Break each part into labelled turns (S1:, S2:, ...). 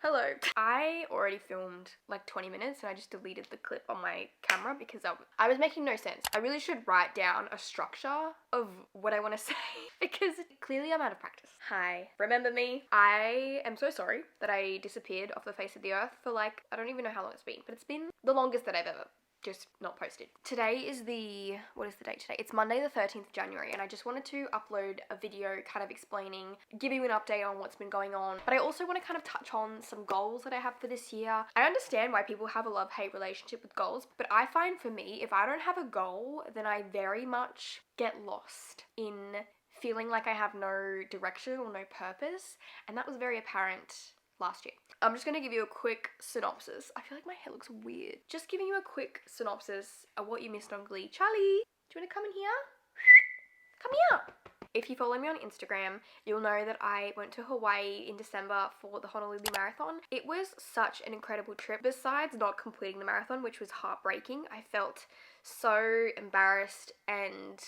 S1: Hello. I already filmed like 20 minutes and I just deleted the clip on my camera because I was making no sense. I really should write down a structure of what I want to say because clearly I'm out of practice. Hi. Remember me? I am so sorry that I disappeared off the face of the earth for like, I don't even know how long it's been, but it's been the longest that I've ever just not posted. Today is what is the date today? It's Monday the 13th of January and I just wanted to upload a video kind of explaining, give you an update on what's been going on, but I also want to kind of touch on some goals that I have for this year. I understand why people have a love-hate relationship with goals, but I find for me, if I don't have a goal, then I very much get lost in feeling like I have no direction or no purpose, and that was very apparent last year. I'm just going to give you a quick synopsis. I feel like my hair looks weird. Just giving you a quick synopsis of what you missed on Glee. Charlie, do you want to come in here? Come here! If you follow me on Instagram, you'll know that I went to Hawaii in December for the Honolulu Marathon. It was such an incredible trip. Besides not completing the marathon, which was heartbreaking, I felt so embarrassed and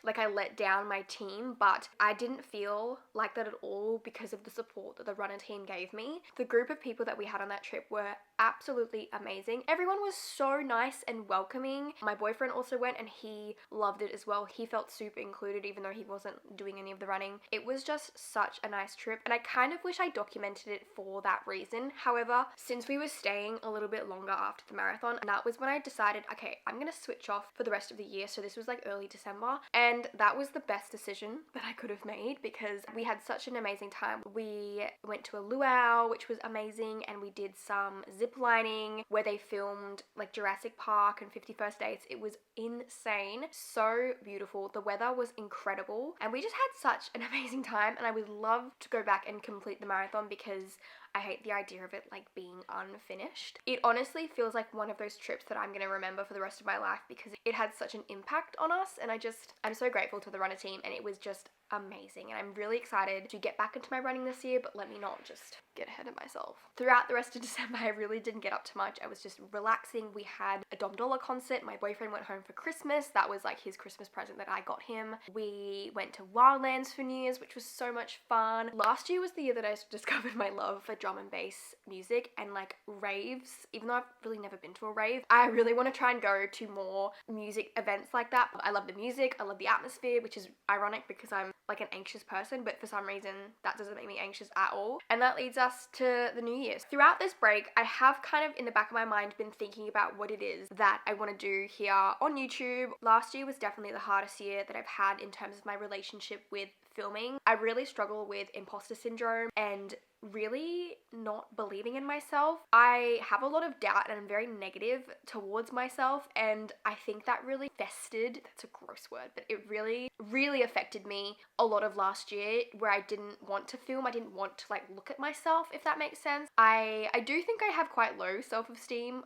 S1: like I let down my team, but I didn't feel like that at all because of the support that the RUNNA team gave me. The group of people that we had on that trip were absolutely amazing. Everyone was so nice and welcoming. My boyfriend also went and he loved it as well. He felt super included even though he wasn't doing any of the running. It was just such a nice trip and I kind of wish I documented it for that reason. However, since we were staying a little bit longer after the marathon, that was when I decided, okay, I'm gonna switch off for the rest of the year. So this was like early December and that was the best decision that I could have made because we had such an amazing time. We went to a luau, which was amazing, and we did some zip lining where they filmed like Jurassic Park and 51st Dates. It was insane, so beautiful. The weather was incredible and we just had such an amazing time, and I would love to go back and complete the marathon because I hate the idea of it like being unfinished. It honestly feels like one of those trips that I'm going to remember for the rest of my life because it had such an impact on us, and I'm so grateful to the RUNNA team, and it was just amazing, and I'm really excited to get back into my running this year, but let me not just get ahead of myself. Throughout the rest of December, I really didn't get up to much. I was just relaxing. We had a Dom Dollar concert. My boyfriend went home for Christmas. That was like his Christmas present that I got him. We went to Wildlands for New Year's, which was so much fun. Last year was the year that I discovered my love for drum and bass music and like raves. Even though I've really never been to a rave, I really want to try and go to more music events like that. I love the music. I love the atmosphere, which is ironic because I'm like an anxious person, but for some reason that doesn't make me anxious at all. And that leads us to the New Year's. Throughout this break, I have kind of in the back of my mind been thinking about what it is that I want to do here on YouTube. Last year was definitely the hardest year that I've had in terms of my relationship with filming. I really struggle with imposter syndrome and really not believing in myself. I have a lot of doubt and I'm very negative towards myself, and I think that really festered, that's a gross word, but it really affected me a lot of last year where I didn't want to film. I didn't want to like look at myself, if that makes sense. I do think I have quite low self-esteem?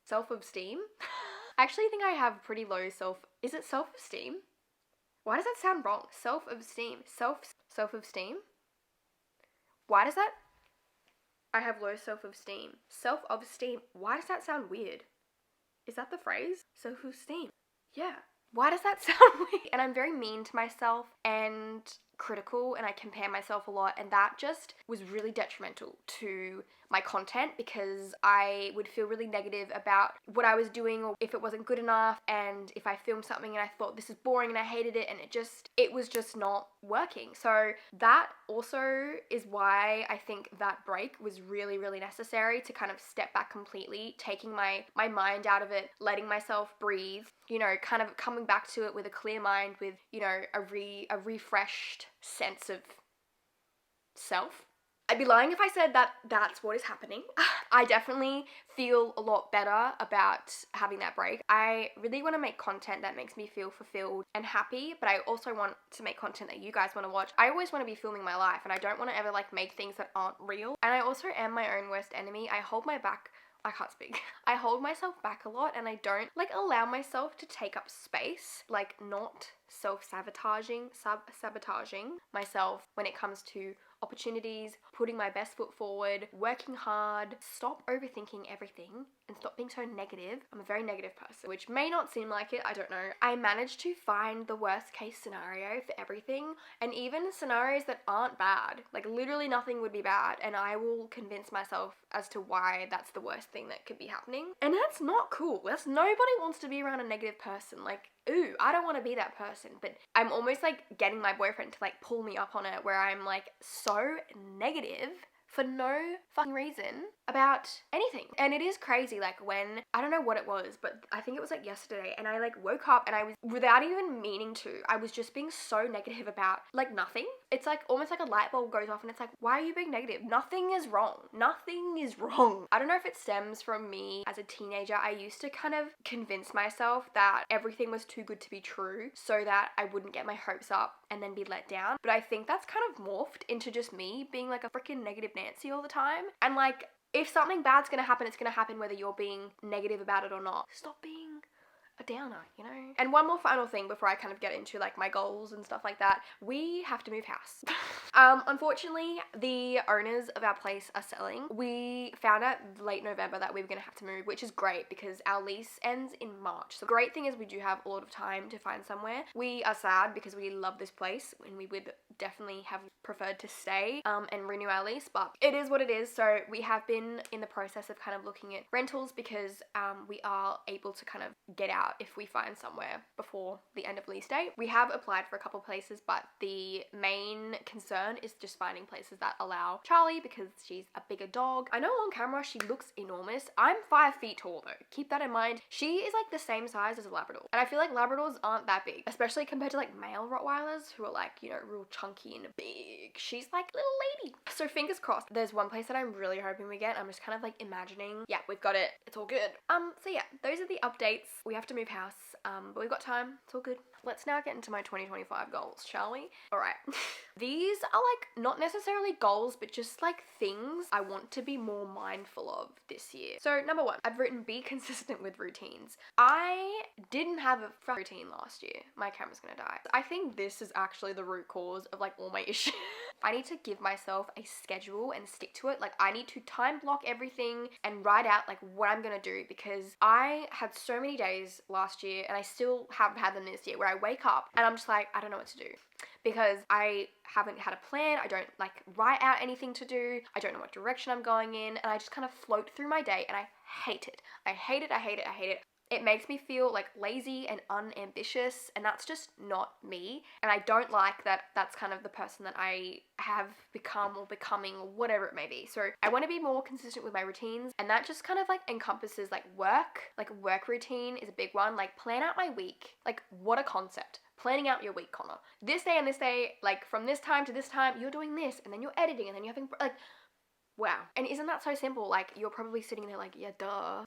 S1: I actually think I have pretty low is it self-esteem? Why does that sound wrong? Self-esteem. Self-esteem? Why does that? I have low self-esteem. Self-esteem. Why does that sound weird? Is that the phrase? Self-esteem. Yeah. Why does that sound weird? And I'm very mean to myself and critical, and I compare myself a lot, and that just was really detrimental to my content because I would feel really negative about what I was doing or if it wasn't good enough, and if I filmed something and I thought this is boring and I hated it and it was just not working. So that also is why I think that break was really necessary to kind of step back completely, taking my mind out of it, letting myself breathe, you know, kind of coming back to it with a clear mind, with, you know, a refreshed sense of self. I'd be lying if I said that that's what is happening. I definitely feel a lot better about having that break. I really want to make content that makes me feel fulfilled and happy, but I also want to make content that you guys want to watch. I always want to be filming my life, and I don't want to ever like make things that aren't real. And I also am my own worst enemy. I hold myself back a lot, and I don't like allow myself to take up space, like not sabotaging myself when it comes to opportunities, putting my best foot forward, working hard, stop overthinking everything and stop being so negative. I'm a very negative person, which may not seem like it, I don't know. I managed to find the worst case scenario for everything, and even scenarios that aren't bad, like literally nothing would be bad, and I will convince myself as to why that's the worst thing that could be happening. And that's not cool. Nobody wants to be around a negative person. Like, ooh, I don't want to be that person. But I'm almost like getting my boyfriend to like pull me up on it, where I'm like so negative for no fucking reason about anything. And it is crazy, like when, I don't know what it was, but I think it was like yesterday, and I like woke up and I was, without even meaning to, I was just being so negative about like nothing. It's like almost like a light bulb goes off and it's like, why are you being negative? Nothing is wrong. Nothing is wrong. I don't know if it stems from me as a teenager. I used to kind of convince myself that everything was too good to be true so that I wouldn't get my hopes up and then be let down. But I think that's kind of morphed into just me being like a freaking negative Nancy all the time. And like, if something bad's gonna happen, it's gonna happen whether you're being negative about it or not. Stop being a downer, you know? And one more final thing before I kind of get into like my goals and stuff like that. We have to move house. Unfortunately, the owners of our place are selling. We found out late November that we were gonna have to move, which is great because our lease ends in March. So the great thing is we do have a lot of time to find somewhere. We are sad because we love this place and we would definitely have preferred to stay and renew our lease, but it is what it is. So we have been in the process of kind of looking at rentals because we are able to kind of get out if we find somewhere before the end of lease date. We have applied for a couple places, but the main concern is just finding places that allow Charlie because she's a bigger dog. I know on camera she looks enormous. I'm 5 feet tall though. Keep that in mind. She is like the same size as a Labrador. And I feel like Labradors aren't that big, especially compared to like male Rottweilers who are like, you know, real chunky and big. She's like little lady. So fingers crossed. There's one place that I'm really hoping we get. I'm just kind of like imagining, yeah, we've got it. It's all good. So yeah, those are the updates. We have to move house, but we've got time. It's all good. Let's now get into my 2025 goals, shall we? All right. These are like not necessarily goals, but just like things I want to be more mindful of this year. So number one, I've written be consistent with routines. I didn't have a routine last year. My camera's gonna die. I think this is actually the root cause of like all my issues. I need to give myself a schedule and stick to it. Like I need to time block everything and write out like what I'm gonna do, because I had so many days last year and I still have had them this year where I wake up and I'm just like, I don't know what to do, because I haven't had a plan. I don't like write out anything to do. I don't know what direction I'm going in, and I just kind of float through my day and I hate it. I hate it. I hate it. I hate it. It makes me feel like lazy and unambitious, and that's just not me. And I don't like that that's kind of the person that I have become or becoming or whatever it may be. So I want to be more consistent with my routines, and that just kind of like encompasses like work routine is a big one. Like plan out my week. Like what a concept. Planning out your week, Conagh. This day and this day, like from this time to this time, you're doing this, and then you're editing, and then you're having like, wow. And isn't that so simple? Like you're probably sitting there like, yeah, duh.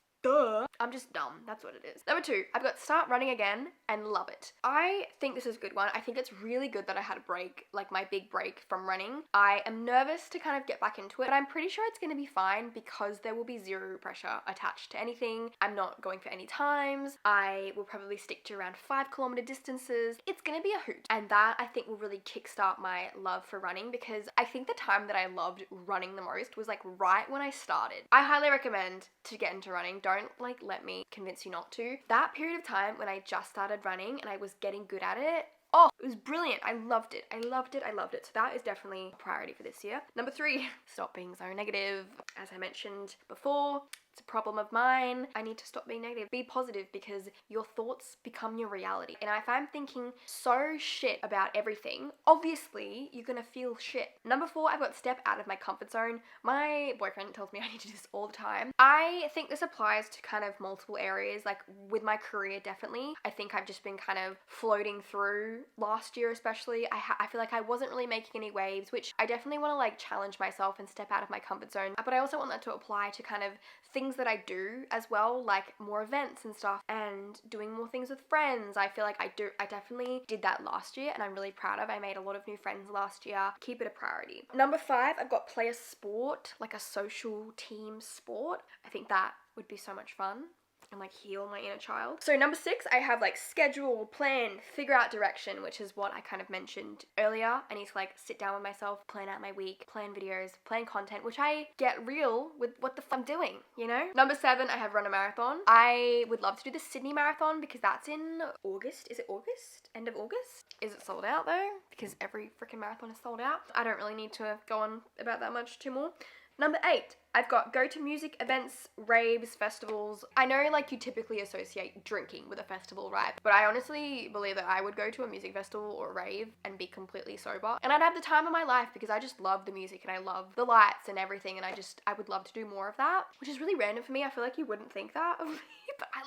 S1: I'm just dumb. That's what it is. Number two, I've got start running again and love it. I think this is a good one. I think it's really good that I had a break, like my big break from running. I am nervous to kind of get back into it, but I'm pretty sure it's going to be fine because there will be zero pressure attached to anything. I'm not going for any times. I will probably stick to around 5-kilometer distances. It's going to be a hoot. And that I think will really kickstart my love for running, because I think the time that I loved running the most was like right when I started. I highly recommend to get into running. Don't like let me convince you not to. That period of time when I just started running and I was getting good at it, oh, it was brilliant. I loved it. I loved it. I loved it. So that is definitely a priority for this year. Number three, stop being so negative. As I mentioned before, it's a problem of mine. I need to stop being negative. Be positive, because your thoughts become your reality. And if I'm thinking so shit about everything, obviously you're gonna feel shit. Number four, I've got step out of my comfort zone. My boyfriend tells me I need to do this all the time. I think this applies to kind of multiple areas, like with my career, definitely. I think I've just been kind of floating through last year, especially. I feel like I wasn't really making any waves, which I definitely want to like challenge myself and step out of my comfort zone. But I also want that to apply to kind of things that I do as well, like more events and stuff, and doing more things with friends. I feel like I definitely did that last year, and I'm really proud of. I made a lot of new friends last year. Keep it a priority. Number five, I've got play a sport, like a social team sport. I think that would be so much fun and like heal my inner child. So number 6, I have like schedule, plan, figure out direction, which is what I kind of mentioned earlier. I need to like sit down with myself, plan out my week, plan videos, plan content, which I get real with what the fuck I'm doing, you know? Number 7, I have run a marathon. I would love to do the Sydney Marathon because that's in August. Is it August? End of August? Is it sold out though? Because every freaking marathon is sold out. I don't really need to go on about that much too more. Number 8, I've got go to music events, raves, festivals. I know like you typically associate drinking with a festival, right? But I honestly believe that I would go to a music festival or a rave and be completely sober. And I'd have the time of my life because I just love the music and I love the lights and everything, and I would love to do more of that, which is really random for me. I feel like you wouldn't think that of me, but I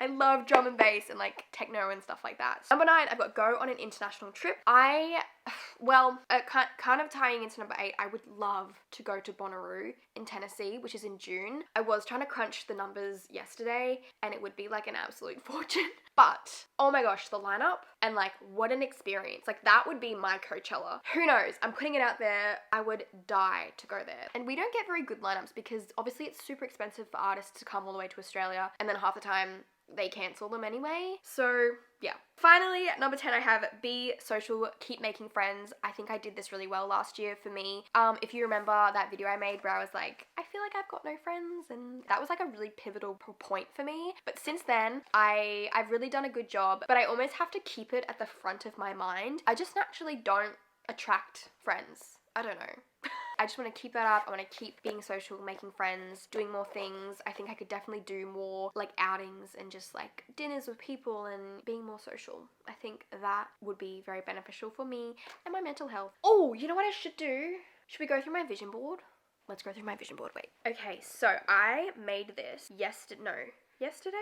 S1: love drum and bass and like techno and stuff like that. Number 9, I've got go on an international trip. Kind of tying into number 8, I would love to go to Bonnaroo in Tennessee, which is in June. I was trying to crunch the numbers yesterday and it would be like an absolute fortune. But oh my gosh, the lineup and like what an experience. Like that would be my Coachella. Who knows? I'm putting it out there. I would die to go there. And we don't get very good lineups because obviously it's super expensive for artists to come all the way to Australia, and then half the time they cancel them anyway. So yeah. Finally, at number 10, I have be social, keep making friends. I think I did this really well last year for me. If you remember that video I made where I was like, I feel like I've got no friends, and that was like a really pivotal point for me. But since then, I've really done a good job, but I almost have to keep it at the front of my mind. I just naturally don't attract friends. I don't know. I just want to keep that up. I want to keep being social, making friends, doing more things. I think I could definitely do more like outings and just like dinners with people and being more social. I think that would be very beneficial for me and my mental health. Oh, you know what I should do? Should we go through my vision board? Let's go through my vision board. Wait. Okay, so I made this yesterday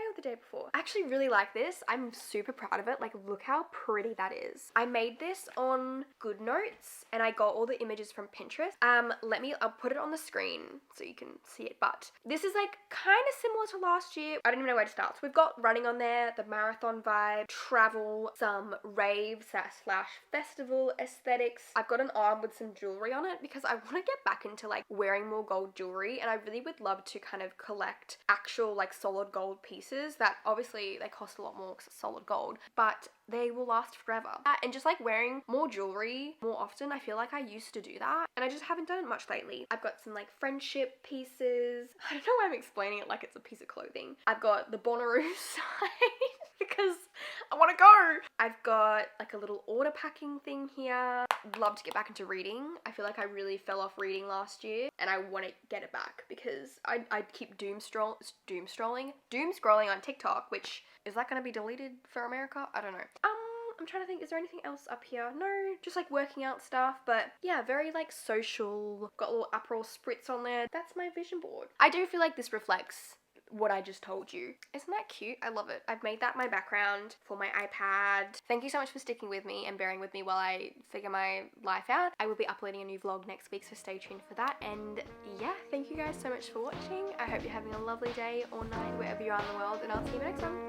S1: or the day before. I actually really like this. I'm super proud of it. Like, look how pretty that is. I made this on GoodNotes and I got all the images from Pinterest. I'll put it on the screen so you can see it. But this is like kind of similar to last year. I don't even know where to start. So we've got running on there, the marathon vibe, travel, some raves / festival aesthetics. I've got an arm with some jewelry on it because I want to get back into like wearing more gold jewelry, and I really would love to kind of collect actual like solid gold pieces that obviously they cost a lot more because it's solid gold, but they will last forever. And just like wearing more jewelry more often, I feel like I used to do that and I just haven't done it much lately. I've got some like friendship pieces. I don't know why I'm explaining it like it's a piece of clothing. I've got the Bonnaroo sign because I want to go. I've got like a little order packing thing here. Love to get back into reading. I feel like I really fell off reading last year and I want to get it back because I keep doom scrolling on TikTok, which is that going to be deleted for America? I don't know. I'm trying to think, is there anything else up here? No, just like working out stuff, but yeah, very like social. Got a little Aperol spritz on there. That's my vision board. I do feel like this reflects what I just told you. Isn't that cute? I love it. I've made that my background for my iPad. Thank you so much for sticking with me and bearing with me while I figure my life out. I will be uploading a new vlog next week, so stay tuned for that. And yeah, thank you guys so much for watching. I hope you're having a lovely day or night wherever you are in the world, and I'll see you next time.